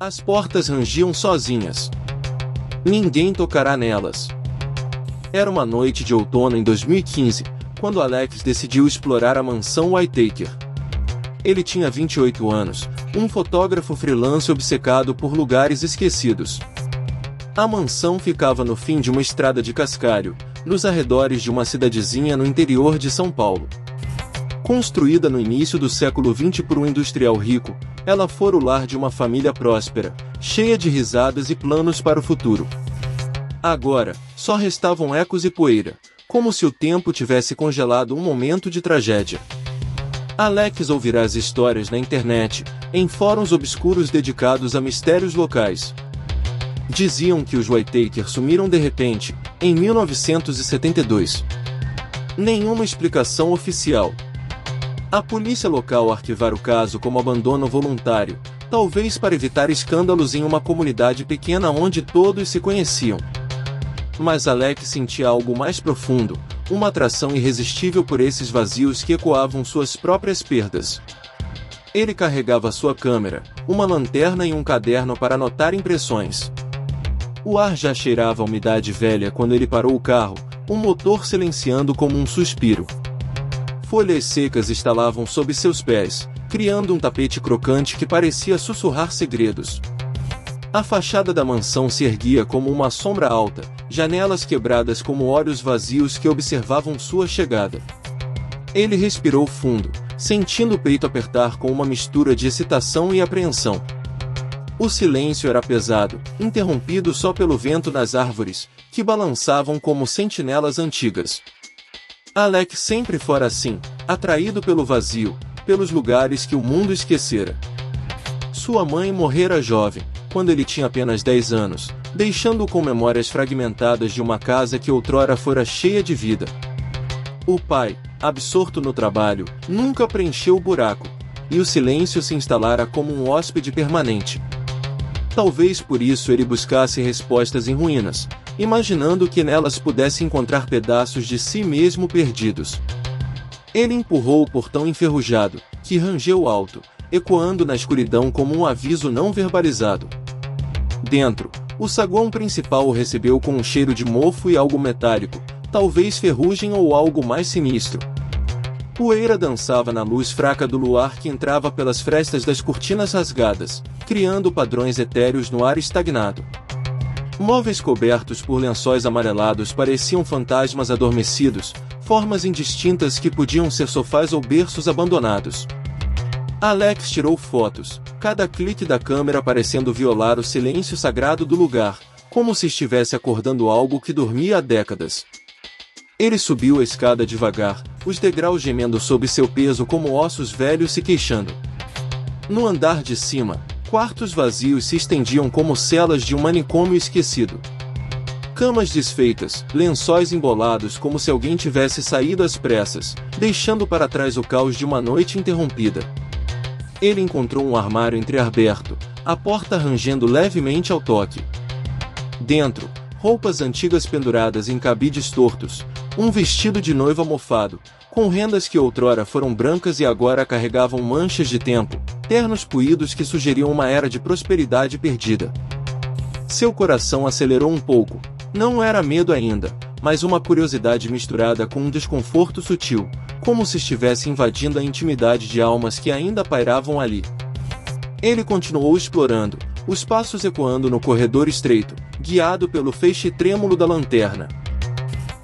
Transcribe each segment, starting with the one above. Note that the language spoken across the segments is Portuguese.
As portas rangiam sozinhas. Ninguém tocará nelas. Era uma noite de outono em 2015, quando Alex decidiu explorar a mansão Whittaker. Ele tinha 28 anos, um fotógrafo freelance obcecado por lugares esquecidos. A mansão ficava no fim de uma estrada de cascalho, nos arredores de uma cidadezinha no interior de São Paulo. Construída no início do século XX por um industrial rico, ela fora o lar de uma família próspera, cheia de risadas e planos para o futuro. Agora, só restavam ecos e poeira, como se o tempo tivesse congelado um momento de tragédia. Alex ouvirá as histórias na internet, em fóruns obscuros dedicados a mistérios locais. Diziam que os Whittaker sumiram de repente, em 1972. Nenhuma explicação oficial. A polícia local arquivara o caso como abandono voluntário, talvez para evitar escândalos em uma comunidade pequena onde todos se conheciam. Mas Alex sentia algo mais profundo, uma atração irresistível por esses vazios que ecoavam suas próprias perdas. Ele carregava sua câmera, uma lanterna e um caderno para anotar impressões. O ar já cheirava a umidade velha quando ele parou o carro, o motor silenciando como um suspiro. Folhas secas estalavam sob seus pés, criando um tapete crocante que parecia sussurrar segredos. A fachada da mansão se erguia como uma sombra alta, janelas quebradas como olhos vazios que observavam sua chegada. Ele respirou fundo, sentindo o peito apertar com uma mistura de excitação e apreensão. O silêncio era pesado, interrompido só pelo vento nas árvores, que balançavam como sentinelas antigas. Alex sempre fora assim, atraído pelo vazio, pelos lugares que o mundo esquecera. Sua mãe morrera jovem, quando ele tinha apenas 10 anos, deixando-o com memórias fragmentadas de uma casa que outrora fora cheia de vida. O pai, absorto no trabalho, nunca preencheu o buraco, e o silêncio se instalara como um hóspede permanente. Talvez por isso ele buscasse respostas em ruínas, imaginando que nelas pudesse encontrar pedaços de si mesmo perdidos. Ele empurrou o portão enferrujado, que rangeu alto, ecoando na escuridão como um aviso não verbalizado. Dentro, o saguão principal o recebeu com um cheiro de mofo e algo metálico, talvez ferrugem ou algo mais sinistro. Poeira dançava na luz fraca do luar que entrava pelas frestas das cortinas rasgadas, criando padrões etéreos no ar estagnado. Móveis cobertos por lençóis amarelados pareciam fantasmas adormecidos, formas indistintas que podiam ser sofás ou berços abandonados. Alex tirou fotos, cada clique da câmera parecendo violar o silêncio sagrado do lugar, como se estivesse acordando algo que dormia há décadas. Ele subiu a escada devagar, os degraus gemendo sob seu peso como ossos velhos se queixando. No andar de cima, quartos vazios se estendiam como celas de um manicômio esquecido. Camas desfeitas, lençóis embolados como se alguém tivesse saído às pressas, deixando para trás o caos de uma noite interrompida. Ele encontrou um armário entreaberto, a porta rangendo levemente ao toque. Dentro, roupas antigas penduradas em cabides tortos, um vestido de noiva mofado, com rendas que outrora foram brancas e agora carregavam manchas de tempo, ternos puídos que sugeriam uma era de prosperidade perdida. Seu coração acelerou um pouco. Não era medo ainda, mas uma curiosidade misturada com um desconforto sutil, como se estivesse invadindo a intimidade de almas que ainda pairavam ali. Ele continuou explorando, os passos ecoando no corredor estreito, guiado pelo feixe trêmulo da lanterna.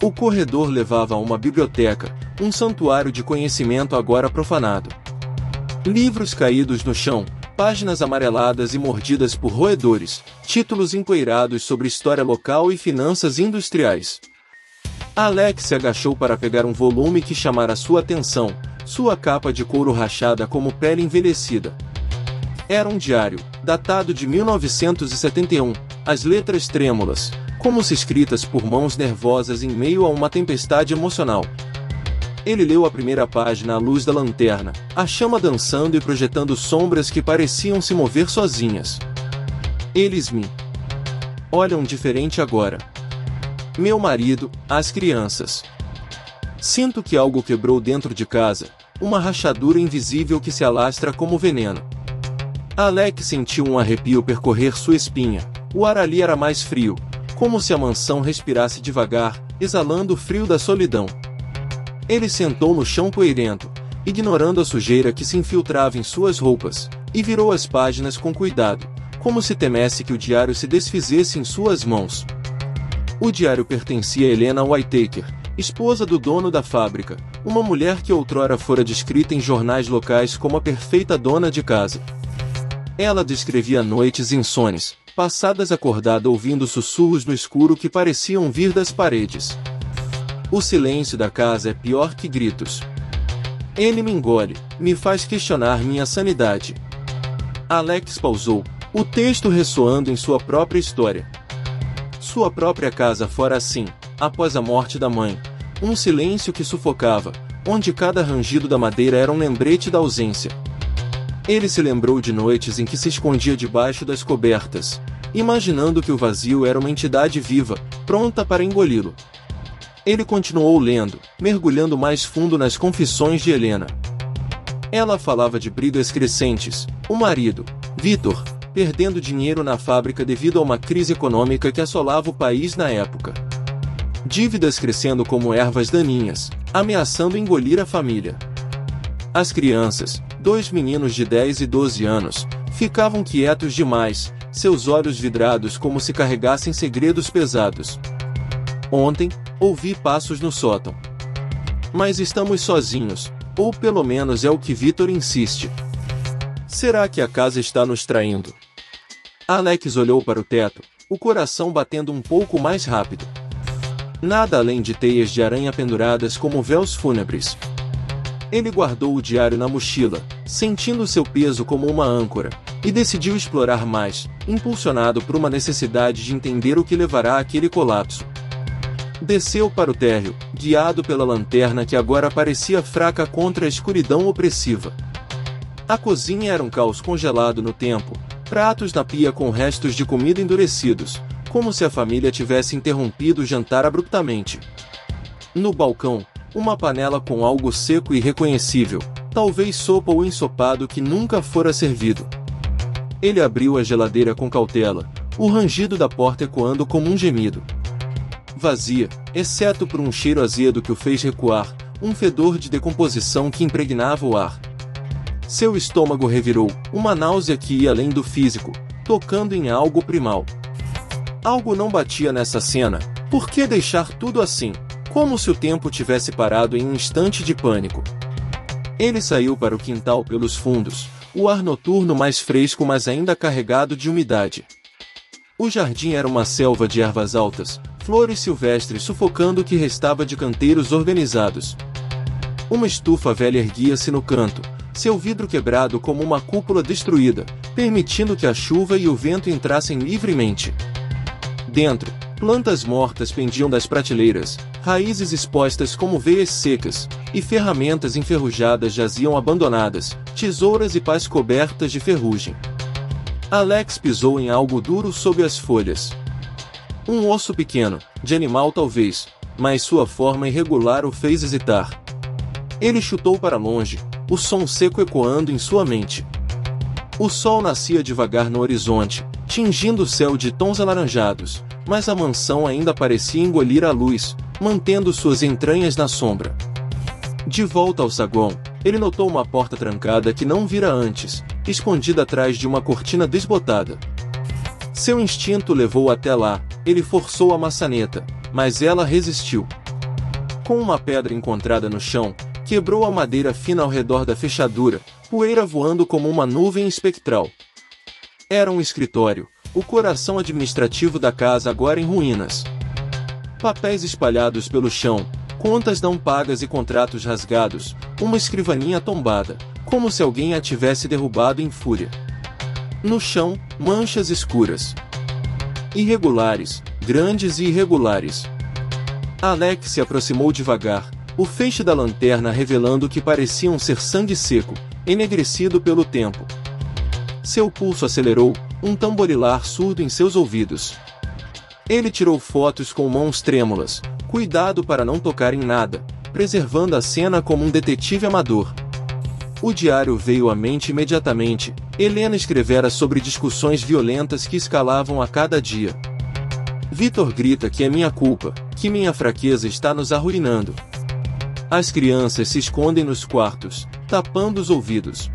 O corredor levava a uma biblioteca, um santuário de conhecimento agora profanado. Livros caídos no chão, páginas amareladas e mordidas por roedores, títulos empoeirados sobre história local e finanças industriais. Alex se agachou para pegar um volume que chamara sua atenção, sua capa de couro rachada como pele envelhecida. Era um diário, datado de 1971, as letras trêmulas, como se escritas por mãos nervosas em meio a uma tempestade emocional. Ele leu a primeira página à luz da lanterna, a chama dançando e projetando sombras que pareciam se mover sozinhas. Eles me olham diferente agora. Meu marido, as crianças. Sinto que algo quebrou dentro de casa, uma rachadura invisível que se alastra como veneno. Alex sentiu um arrepio percorrer sua espinha. O ar ali era mais frio, como se a mansão respirasse devagar, exalando o frio da solidão. Ele sentou no chão poeirento, ignorando a sujeira que se infiltrava em suas roupas, e virou as páginas com cuidado, como se temesse que o diário se desfizesse em suas mãos. O diário pertencia a Helena Whittaker, esposa do dono da fábrica, uma mulher que outrora fora descrita em jornais locais como a perfeita dona de casa. Ela descrevia noites insones, passadas acordada ouvindo sussurros no escuro que pareciam vir das paredes. O silêncio da casa é pior que gritos. Ele me engole, me faz questionar minha sanidade. Alex pausou, o texto ressoando em sua própria história. Sua própria casa fora assim, após a morte da mãe. Um silêncio que sufocava, onde cada rangido da madeira era um lembrete da ausência. Ele se lembrou de noites em que se escondia debaixo das cobertas, imaginando que o vazio era uma entidade viva, pronta para engoli-lo. Ele continuou lendo, mergulhando mais fundo nas confissões de Helena. Ela falava de brigas crescentes, o marido, Victor, perdendo dinheiro na fábrica devido a uma crise econômica que assolava o país na época. Dívidas crescendo como ervas daninhas, ameaçando engolir a família. As crianças, 2 meninos de 10 e 12 anos, ficavam quietos demais, seus olhos vidrados como se carregassem segredos pesados. Ontem, ouvi passos no sótão. Mas estamos sozinhos, ou pelo menos é o que Victor insiste. Será que a casa está nos traindo? Alex olhou para o teto, o coração batendo um pouco mais rápido. Nada além de teias de aranha penduradas como véus fúnebres. Ele guardou o diário na mochila, sentindo seu peso como uma âncora, e decidiu explorar mais, impulsionado por uma necessidade de entender o que levará àquele colapso. Desceu para o térreo, guiado pela lanterna que agora parecia fraca contra a escuridão opressiva. A cozinha era um caos congelado no tempo, pratos na pia com restos de comida endurecidos, como se a família tivesse interrompido o jantar abruptamente. No balcão, uma panela com algo seco e irreconhecível, talvez sopa ou ensopado que nunca fora servido. Ele abriu a geladeira com cautela, o rangido da porta ecoando como um gemido. Vazia, exceto por um cheiro azedo que o fez recuar, um fedor de decomposição que impregnava o ar. Seu estômago revirou, uma náusea que ia além do físico, tocando em algo primal. Algo não batia nessa cena, por que deixar tudo assim? Como se o tempo tivesse parado em um instante de pânico. Ele saiu para o quintal pelos fundos, o ar noturno mais fresco mas ainda carregado de umidade. O jardim era uma selva de ervas altas, flores silvestres sufocando o que restava de canteiros organizados. Uma estufa velha erguia-se no canto, seu vidro quebrado como uma cúpula destruída, permitindo que a chuva e o vento entrassem livremente. Dentro, plantas mortas pendiam das prateleiras, raízes expostas como veias secas, e ferramentas enferrujadas jaziam abandonadas, tesouras e pás cobertas de ferrugem. Alex pisou em algo duro sob as folhas. Um osso pequeno, de animal talvez, mas sua forma irregular o fez hesitar. Ele chutou para longe, o som seco ecoando em sua mente. O sol nascia devagar no horizonte, tingindo o céu de tons alaranjados, mas a mansão ainda parecia engolir a luz, mantendo suas entranhas na sombra. De volta ao saguão, ele notou uma porta trancada que não vira antes, escondida atrás de uma cortina desbotada. Seu instinto levou até lá, ele forçou a maçaneta, mas ela resistiu. Com uma pedra encontrada no chão, quebrou a madeira fina ao redor da fechadura, poeira voando como uma nuvem espectral. Era um escritório, o coração administrativo da casa agora em ruínas. Papéis espalhados pelo chão, contas não pagas e contratos rasgados, uma escrivaninha tombada, como se alguém a tivesse derrubado em fúria. No chão, manchas escuras. Irregulares, grandes e irregulares. Alex se aproximou devagar, o feixe da lanterna revelando que pareciam ser sangue seco, enegrecido pelo tempo. Seu pulso acelerou, um tamborilar surdo em seus ouvidos. Ele tirou fotos com mãos trêmulas, cuidado para não tocar em nada, preservando a cena como um detetive amador. O diário veio à mente imediatamente. Helena escrevera sobre discussões violentas que escalavam a cada dia. Vitor grita que é minha culpa, que minha fraqueza está nos arruinando. As crianças se escondem nos quartos, tapando os ouvidos.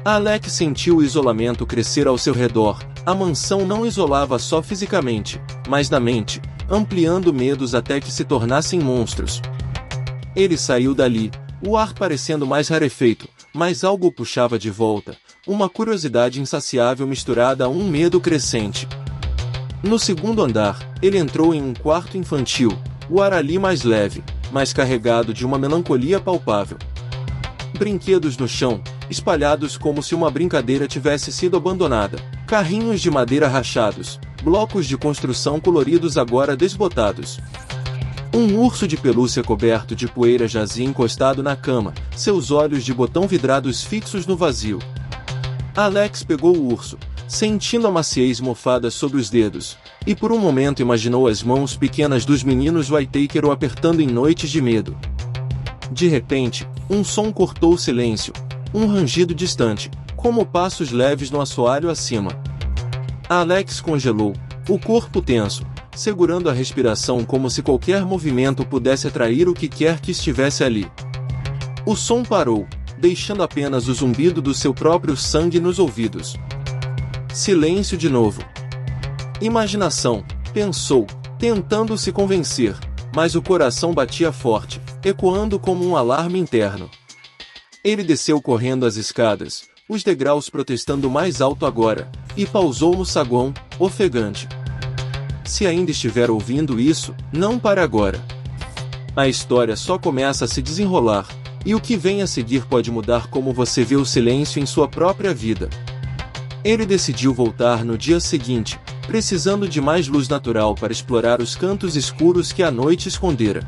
Alex sentiu o isolamento crescer ao seu redor. A mansão não isolava só fisicamente, mas na mente, ampliando medos até que se tornassem monstros. Ele saiu dali, o ar parecendo mais rarefeito, mas algo o puxava de volta, uma curiosidade insaciável misturada a um medo crescente. No segundo andar, ele entrou em um quarto infantil, o ar ali mais leve, mas carregado de uma melancolia palpável. Brinquedos no chão, espalhados como se uma brincadeira tivesse sido abandonada, carrinhos de madeira rachados, blocos de construção coloridos agora desbotados. Um urso de pelúcia coberto de poeira jazia encostado na cama, seus olhos de botão vidrados fixos no vazio. Alex pegou o urso, sentindo a maciez mofada sob os dedos, e por um momento imaginou as mãos pequenas dos meninos Whittaker o apertando em noites de medo. De repente, um som cortou o silêncio, um rangido distante, como passos leves no assoalho acima. Alex congelou, o corpo tenso, segurando a respiração como se qualquer movimento pudesse atrair o que quer que estivesse ali. O som parou, deixando apenas o zumbido do seu próprio sangue nos ouvidos. Silêncio de novo. Imaginação, pensou, tentando se convencer, mas o coração batia forte, ecoando como um alarme interno. Ele desceu correndo as escadas, os degraus protestando mais alto agora, e pausou no saguão, ofegante. Se ainda estiver ouvindo isso, não pare agora. A história só começa a se desenrolar, e o que vem a seguir pode mudar como você vê o silêncio em sua própria vida. Ele decidiu voltar no dia seguinte, precisando de mais luz natural para explorar os cantos escuros que a noite escondera.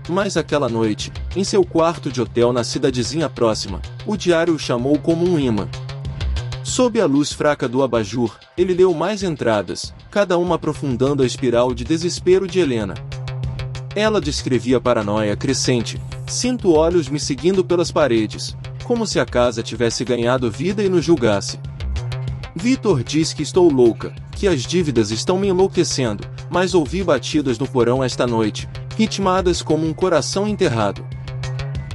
Mas aquela noite, em seu quarto de hotel na cidadezinha próxima, o diário o chamou como um imã. Sob a luz fraca do abajur, ele leu mais entradas, cada uma aprofundando a espiral de desespero de Helena. Ela descrevia a paranoia crescente. Sinto olhos me seguindo pelas paredes, como se a casa tivesse ganhado vida e nos julgasse. Vitor diz que estou louca, que as dívidas estão me enlouquecendo, mas ouvi batidas no porão esta noite, ritmadas como um coração enterrado.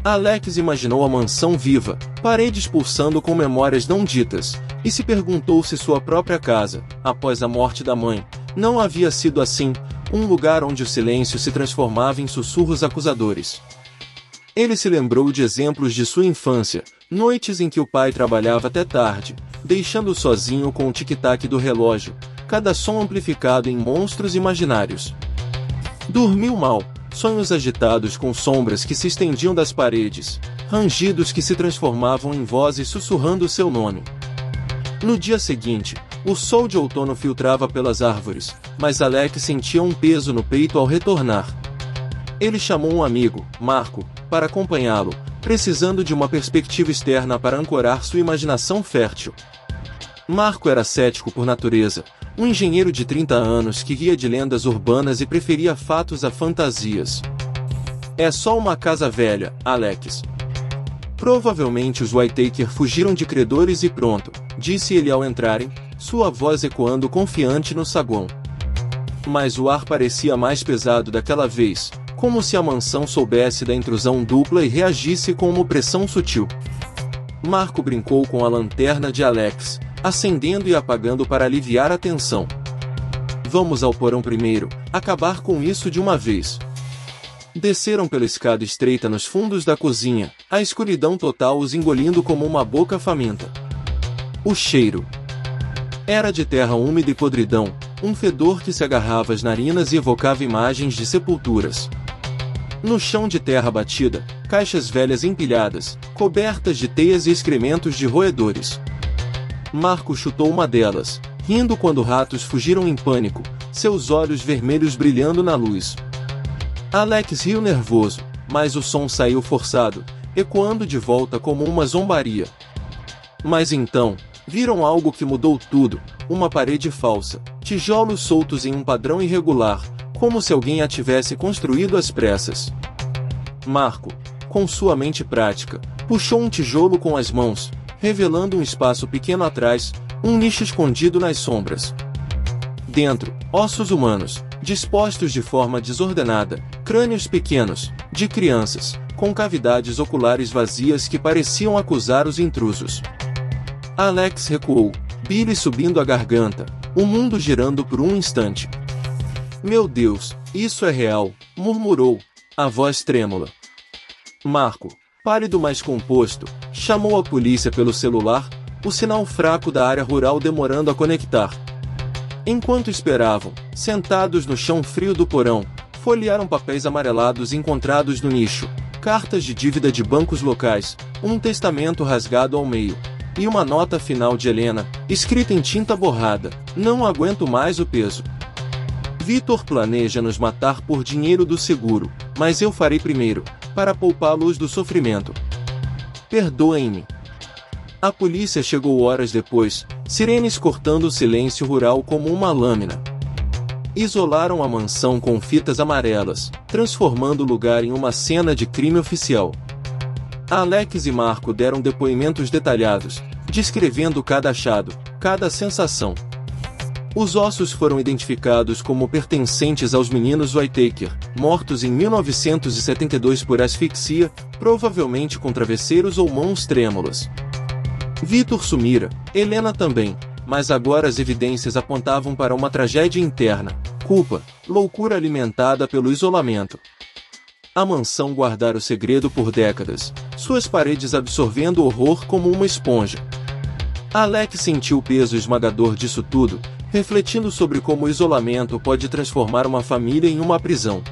Alex imaginou a mansão viva, paredes pulsando com memórias não ditas, e se perguntou se sua própria casa, após a morte da mãe, não havia sido assim, um lugar onde o silêncio se transformava em sussurros acusadores. Ele se lembrou de exemplos de sua infância, noites em que o pai trabalhava até tarde, deixando-o sozinho com o tic-tac do relógio, cada som amplificado em monstros imaginários. Dormiu mal, sonhos agitados com sombras que se estendiam das paredes, rangidos que se transformavam em vozes sussurrando seu nome. No dia seguinte, o sol de outono filtrava pelas árvores, mas Alex sentia um peso no peito ao retornar. Ele chamou um amigo, Marco, para acompanhá-lo, precisando de uma perspectiva externa para ancorar sua imaginação fértil. Marco era cético por natureza, um engenheiro de 30 anos que ria de lendas urbanas e preferia fatos a fantasias. É só uma casa velha, Alex. Provavelmente os Whittaker fugiram de credores e pronto, disse ele ao entrarem, sua voz ecoando confiante no saguão. Mas o ar parecia mais pesado daquela vez, como se a mansão soubesse da intrusão dupla e reagisse com uma pressão sutil. Marco brincou com a lanterna de Alex, acendendo e apagando para aliviar a tensão. Vamos ao porão primeiro, acabar com isso de uma vez. Desceram pela escada estreita nos fundos da cozinha, a escuridão total os engolindo como uma boca faminta. O cheiro era de terra úmida e podridão, um fedor que se agarrava às narinas e evocava imagens de sepulturas. No chão de terra batida, caixas velhas empilhadas, cobertas de teias e excrementos de roedores. Marco chutou uma delas, rindo quando ratos fugiram em pânico, seus olhos vermelhos brilhando na luz. Alex riu nervoso, mas o som saiu forçado, ecoando de volta como uma zombaria. Mas então, viram algo que mudou tudo, uma parede falsa, tijolos soltos em um padrão irregular, como se alguém a tivesse construído às pressas. Marco, com sua mente prática, Puxou um tijolo com as mãos, revelando um espaço pequeno atrás, um nicho escondido nas sombras. Dentro, ossos humanos, dispostos de forma desordenada, crânios pequenos, de crianças, com cavidades oculares vazias que pareciam acusar os intrusos. Alex recuou, bile subindo a garganta, o mundo girando por um instante. Meu Deus, isso é real, murmurou, a voz trêmula. Marco, pálido mas composto, chamou a polícia pelo celular, o sinal fraco da área rural demorando a conectar. Enquanto esperavam, sentados no chão frio do porão, folhearam papéis amarelados encontrados no nicho, cartas de dívida de bancos locais, um testamento rasgado ao meio, e uma nota final de Helena, escrita em tinta borrada: não aguento mais o peso. Vitor planeja nos matar por dinheiro do seguro, mas eu farei primeiro, para poupá-los do sofrimento. Perdoem-me. A polícia chegou horas depois, sirenes cortando o silêncio rural como uma lâmina. Isolaram a mansão com fitas amarelas, transformando o lugar em uma cena de crime oficial. Alex e Marco deram depoimentos detalhados, descrevendo cada achado, cada sensação. Os ossos foram identificados como pertencentes aos meninos Whittaker, mortos em 1972 por asfixia, provavelmente com travesseiros ou mãos trêmulas. Vitor sumira, Helena também, mas agora as evidências apontavam para uma tragédia interna, culpa, loucura alimentada pelo isolamento. A mansão guardara o segredo por décadas, suas paredes absorvendo o horror como uma esponja. Alex sentiu o peso esmagador disso tudo, refletindo sobre como o isolamento pode transformar uma família em uma prisão.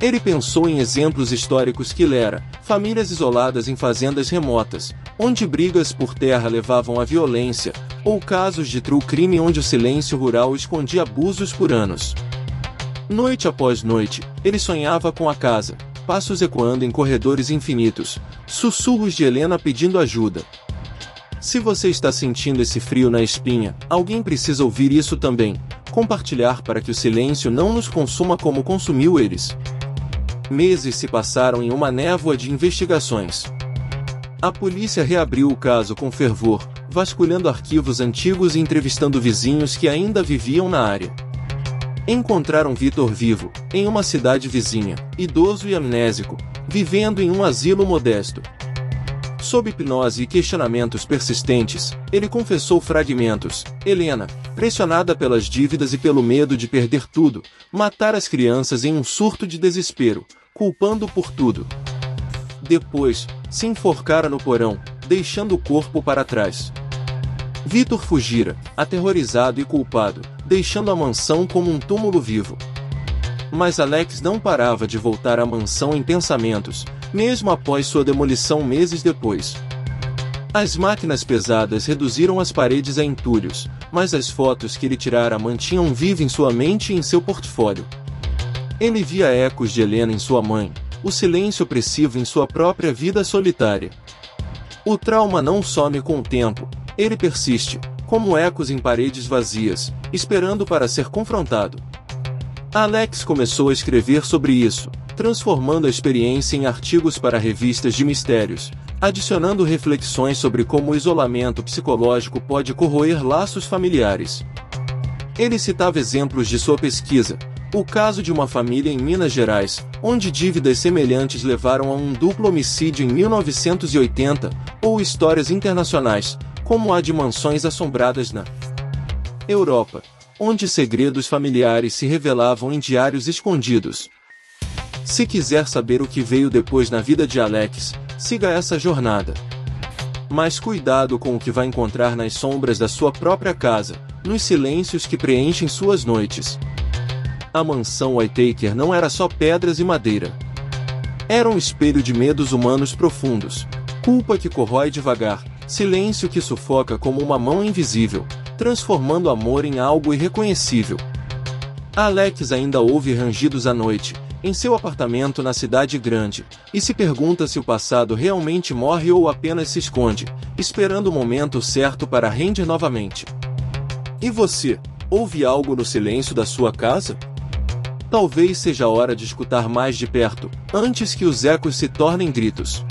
Ele pensou em exemplos históricos que lera, famílias isoladas em fazendas remotas, onde brigas por terra levavam à violência, ou casos de true crime onde o silêncio rural escondia abusos por anos. Noite após noite, ele sonhava com a casa, passos ecoando em corredores infinitos, sussurros de Helena pedindo ajuda. Se você está sentindo esse frio na espinha, alguém precisa ouvir isso também, compartilhar para que o silêncio não nos consuma como consumiu eles. Meses se passaram em uma névoa de investigações. A polícia reabriu o caso com fervor, vasculhando arquivos antigos e entrevistando vizinhos que ainda viviam na área. Encontraram Vitor vivo, em uma cidade vizinha, idoso e amnésico, vivendo em um asilo modesto. Sob hipnose e questionamentos persistentes, ele confessou fragmentos. Helena, pressionada pelas dívidas e pelo medo de perder tudo, matara as crianças em um surto de desespero, culpando por tudo. Depois, se enforcara no porão, deixando o corpo para trás. Vitor fugira, aterrorizado e culpado, deixando a mansão como um túmulo vivo. Mas Alex não parava de voltar à mansão em pensamentos, mesmo após sua demolição meses depois. As máquinas pesadas reduziram as paredes a entulhos, mas as fotos que ele tirara mantinham viva em sua mente e em seu portfólio. Ele via ecos de Helena em sua mãe, o silêncio opressivo em sua própria vida solitária. O trauma não some com o tempo, ele persiste, como ecos em paredes vazias, esperando para ser confrontado. Alex começou a escrever sobre isso, transformando a experiência em artigos para revistas de mistérios, adicionando reflexões sobre como o isolamento psicológico pode corroer laços familiares. Ele citava exemplos de sua pesquisa, o caso de uma família em Minas Gerais, onde dívidas semelhantes levaram a um duplo homicídio em 1980, ou histórias internacionais, como a de mansões assombradas na Europa, onde segredos familiares se revelavam em diários escondidos. Se quiser saber o que veio depois na vida de Alex, siga essa jornada. Mas cuidado com o que vai encontrar nas sombras da sua própria casa, nos silêncios que preenchem suas noites. A mansão Whittaker não era só pedras e madeira. Era um espelho de medos humanos profundos, culpa que corrói devagar, silêncio que sufoca como uma mão invisível, transformando amor em algo irreconhecível. Alex ainda ouve rangidos à noite, em seu apartamento na cidade grande, e se pergunta se o passado realmente morre ou apenas se esconde, esperando o momento certo para render novamente. E você, ouve algo no silêncio da sua casa? Talvez seja a hora de escutar mais de perto, antes que os ecos se tornem gritos.